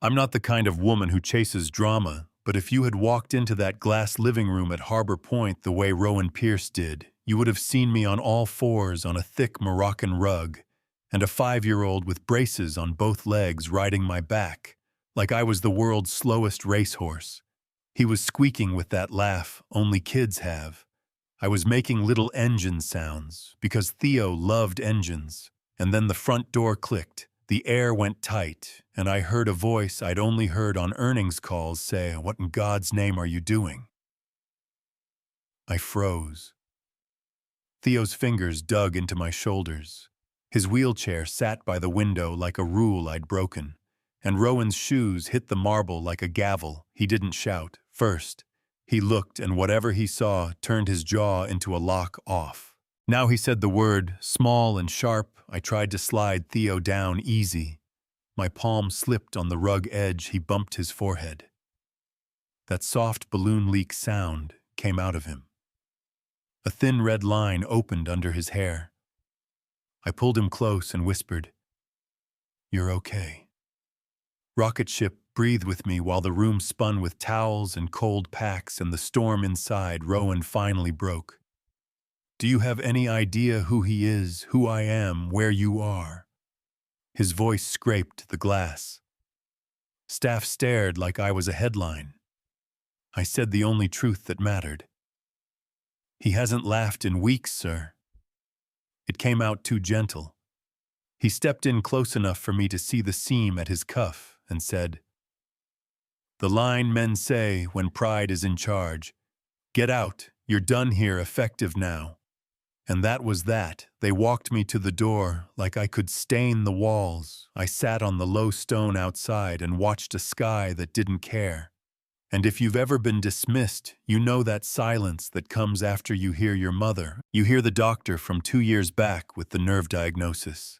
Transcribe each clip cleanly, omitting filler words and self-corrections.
I'm not the kind of woman who chases drama, but if you had walked into that glass living room at Harbor Point the way Rowan Pierce did, you would have seen me on all fours on a thick Moroccan rug, and a 5-year-old with braces on both legs riding my back, like I was the world's slowest racehorse. He was squeaking with that laugh only kids have. I was making little engine sounds, because Theo loved engines, and then the front door clicked. The air went tight, and I heard a voice I'd only heard on earnings calls say, "What in God's name are you doing?" I froze. Theo's fingers dug into my shoulders. His wheelchair sat by the window like a rule I'd broken, and Rowan's shoes hit the marble like a gavel. He didn't shout. First, he looked, and whatever he saw turned his jaw into a lock off. Now he said the word, small and sharp. I tried to slide Theo down easy. My palm slipped on the rug edge. He bumped his forehead. That soft balloon leak sound came out of him. A thin red line opened under his hair. I pulled him close and whispered, "You're okay." Rocket ship breathed with me while the room spun with towels and cold packs, and the storm inside Rowan finally broke. "Do you have any idea who he is, who I am, where you are?" His voice scraped the glass. Staff stared like I was a headline. I said the only truth that mattered. "He hasn't laughed in weeks, sir." It came out too gentle. He stepped in close enough for me to see the seam at his cuff and said, "The line men say when pride is in charge, 'Get out, you're done here, effective now.' And that was that. They walked me to the door like I could stain the walls. I sat on the low stone outside and watched a sky that didn't care. And if you've ever been dismissed, you know that silence that comes after you hear your mother. You hear the doctor from 2 years back with the nerve diagnosis.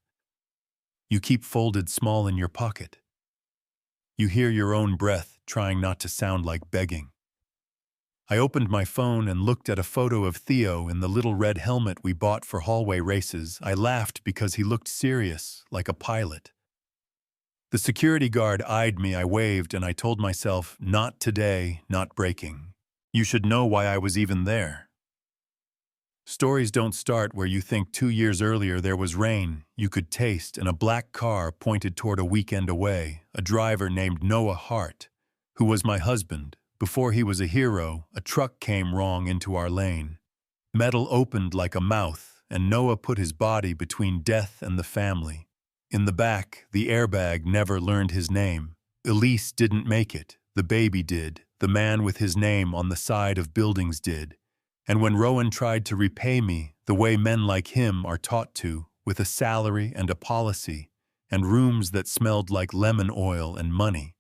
You keep folded small in your pocket. You hear your own breath trying not to sound like begging. I opened my phone and looked at a photo of Theo in the little red helmet we bought for hallway races. I laughed because he looked serious, like a pilot. The security guard eyed me. I waved, and I told myself, not today, not breaking. You should know why I was even there. Stories don't start where you think 2 years earlier there was rain you could taste and a black car pointed toward a weekend away, a driver named Noah Hart, who was my husband. Before he was a hero, a truck came wrong into our lane. Metal opened like a mouth, and Noah put his body between death and the family. In the back, the airbag never learned his name. Elise didn't make it. The baby did. The man with his name on the side of buildings did. And when Rowan tried to repay me the way men like him are taught to, with a salary and a policy, and rooms that smelled like lemon oil and money,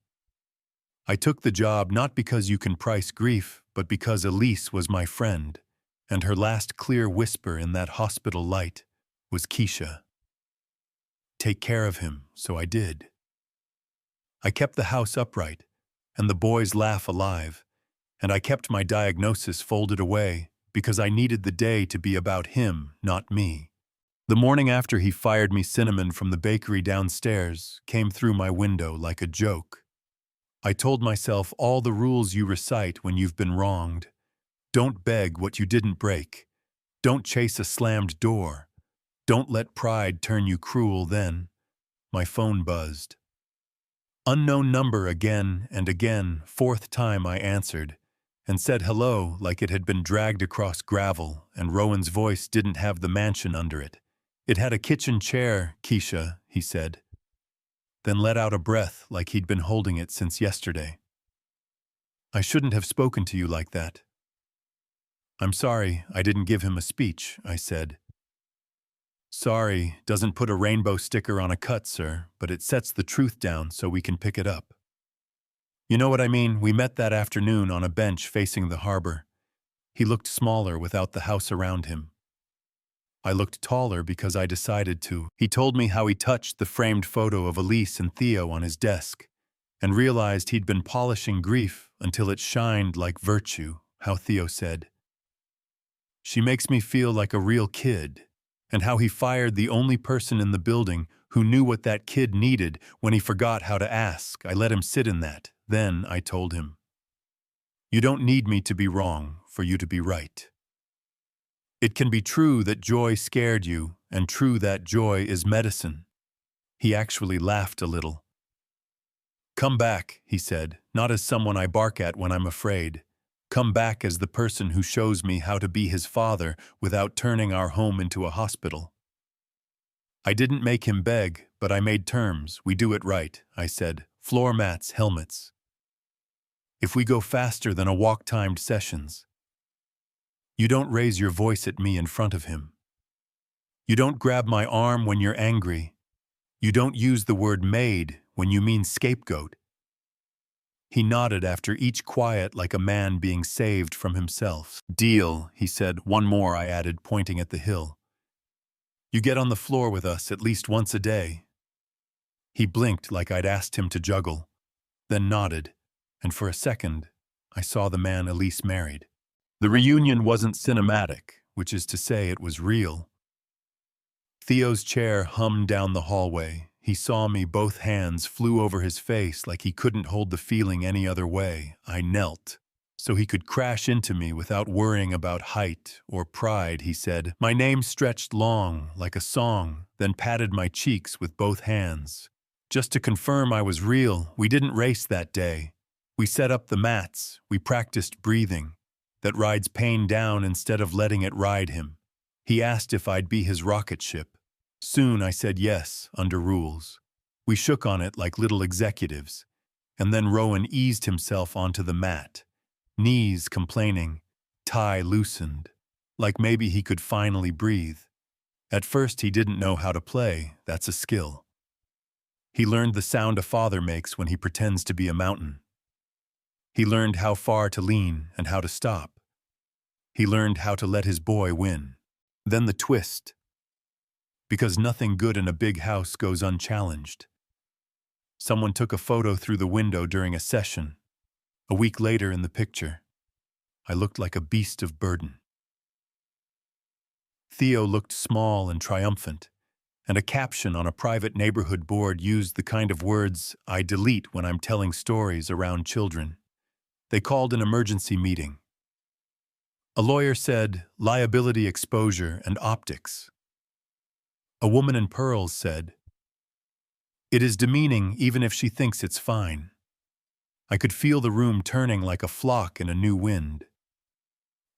I took the job not because you can price grief, but because Elise was my friend, and her last clear whisper in that hospital light was Keisha. Take care of him, so I did. I kept the house upright, and the boys' laugh alive, and I kept my diagnosis folded away because I needed the day to be about him, not me. The morning after he fired me, cinnamon from the bakery downstairs came through my window like a joke. I told myself all the rules you recite when you've been wronged. Don't beg what you didn't break. Don't chase a slammed door. Don't let pride turn you cruel then. My phone buzzed. Unknown number again and again. 4th time I answered and said hello like it had been dragged across gravel, and Rowan's voice didn't have the mansion under it. It had a kitchen chair, Keisha, he said. Then let out a breath like he'd been holding it since yesterday. I shouldn't have spoken to you like that. I'm sorry I didn't give him a speech, I said. Sorry doesn't put a rainbow sticker on a cut, sir, but it sets the truth down so we can pick it up. You know what I mean? We met that afternoon on a bench facing the harbor. He looked smaller without the house around him. I looked taller because I decided to. He told me how he touched the framed photo of Elise and Theo on his desk and realized he'd been polishing grief until it shined like virtue, how Theo said. She makes me feel like a real kid, and how he fired the only person in the building who knew what that kid needed when he forgot how to ask. I let him sit in that. Then I told him, "You don't need me to be wrong for you to be right. It can be true that joy scared you, and true that joy is medicine." He actually laughed a little. "Come back," he said, "not as someone I bark at when I'm afraid. Come back as the person who shows me how to be his father without turning our home into a hospital." I didn't make him beg, but I made terms. "We do it right," I said. "Floor mats, helmets. If we go faster than a walk-timed sessions. You don't raise your voice at me in front of him. You don't grab my arm when you're angry. You don't use the word maid when you mean scapegoat." He nodded after each quiet like a man being saved from himself. "Deal," he said. "One more," I added, pointing at the hill. "You get on the floor with us at least once a day." He blinked like I'd asked him to juggle, then nodded, and for a second, I saw the man Elise married. The reunion wasn't cinematic, which is to say it was real. Theo's chair hummed down the hallway. He saw me, both hands flew over his face like he couldn't hold the feeling any other way. I knelt, so he could crash into me without worrying about height or pride, he said. My name stretched long, like a song, then patted my cheeks with both hands. Just to confirm I was real, we didn't race that day. We set up the mats, we practiced breathing. That rides pain down instead of letting it ride him. He asked if I'd be his rocket ship. Soon I said yes, under rules. We shook on it like little executives. And then Rowan eased himself onto the mat. Knees complaining, tie loosened, like maybe he could finally breathe. At first he didn't know how to play, that's a skill. He learned the sound a father makes when he pretends to be a mountain. He learned how far to lean and how to stop. He learned how to let his boy win. Then the twist. Because nothing good in a big house goes unchallenged. Someone took a photo through the window during a session. A week later in the picture, I looked like a beast of burden. Theo looked small and triumphant, and a caption on a private neighborhood board used the kind of words I delete when I'm telling stories around children. They called an emergency meeting. A lawyer said, liability exposure and optics. A woman in pearls said, it is demeaning even if she thinks it's fine. I could feel the room turning like a flock in a new wind.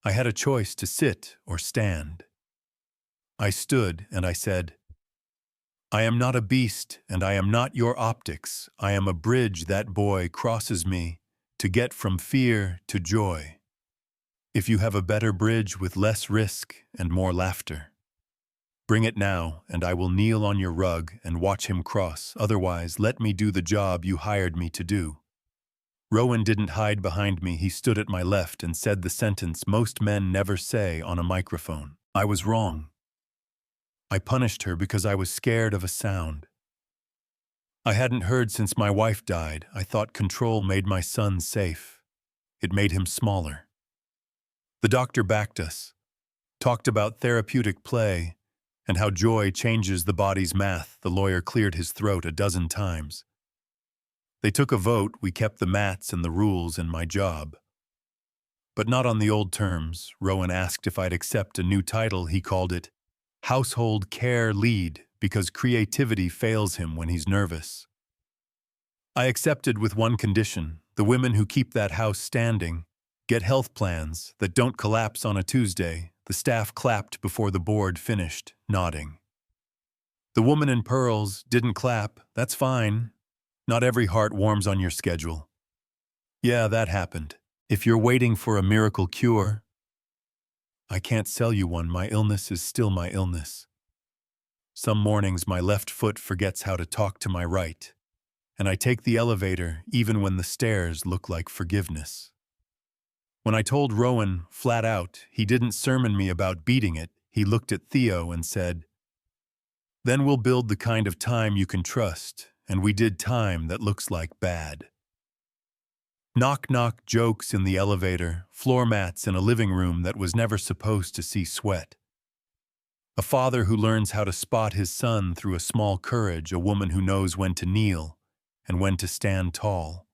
I had a choice to sit or stand. I stood and I said, I am not a beast and I am not your optics. I am a bridge that boy crosses me to get from fear to joy. If you have a better bridge with less risk and more laughter, bring it now, and I will kneel on your rug and watch him cross. Otherwise, let me do the job you hired me to do. Rowan didn't hide behind me. He stood at my left and said the sentence most men never say on a microphone. I was wrong. I punished her because I was scared of a sound. I hadn't heard since my wife died. I thought control made my son safe. It made him smaller. The doctor backed us, talked about therapeutic play, and how joy changes the body's math. The lawyer cleared his throat a dozen times. They took a vote. We kept the mats and the rules and my job. But not on the old terms. Rowan asked if I'd accept a new title. He called it Household Care Lead because creativity fails him when he's nervous. I accepted with one condition. The women who keep that house standing get health plans that don't collapse on a Tuesday. The staff clapped before the board finished, nodding. The woman in pearls didn't clap. That's fine. Not every heart warms on your schedule. Yeah, that happened. If you're waiting for a miracle cure, I can't sell you one. My illness is still my illness. Some mornings my left foot forgets how to talk to my right, and I take the elevator even when the stairs look like forgiveness. When I told Rowan flat out he didn't sermon me about beating it, he looked at Theo and said, then we'll build the kind of time you can trust, and we did time that looks like bad. Knock-knock jokes in the elevator, floor mats in a living room that was never supposed to see sweat. A father who learns how to spot his son through a small courage, a woman who knows when to kneel and when to stand tall.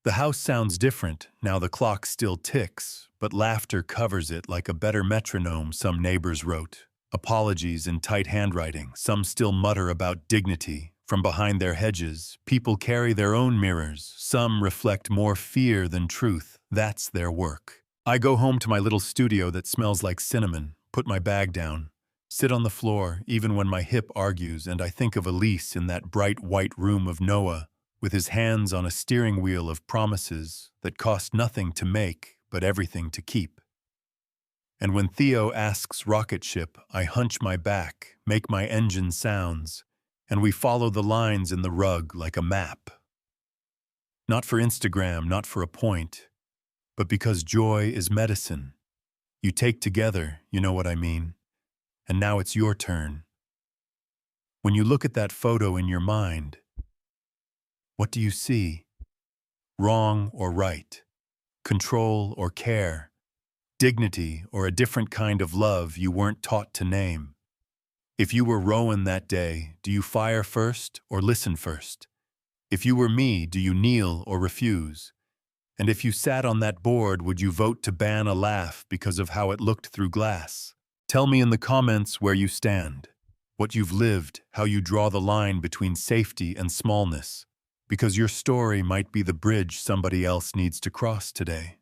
The house sounds different, now the clock still ticks, but laughter covers it like a better metronome, some neighbors wrote. Apologies in tight handwriting, some still mutter about dignity. From behind their hedges, people carry their own mirrors, some reflect more fear than truth. That's their work. I go home to my little studio that smells like cinnamon, put my bag down, sit on the floor even when my hip argues, and I think of Elise in that bright white room of Noah, with his hands on a steering wheel of promises that cost nothing to make but everything to keep. And when Theo asks rocket ship, I hunch my back, make my engine sounds, and we follow the lines in the rug like a map. Not for Instagram, not for a point, but because joy is medicine. You take together, you know what I mean? And now it's your turn. When you look at that photo in your mind, what do you see? Wrong or right? Control or care? Dignity or a different kind of love you weren't taught to name? If you were Rowan that day, do you fire first or listen first? If you were me, do you kneel or refuse? And if you sat on that board, would you vote to ban a laugh because of how it looked through glass? Tell me in the comments where you stand, what you've lived, how you draw the line between safety and smallness, because your story might be the bridge somebody else needs to cross today.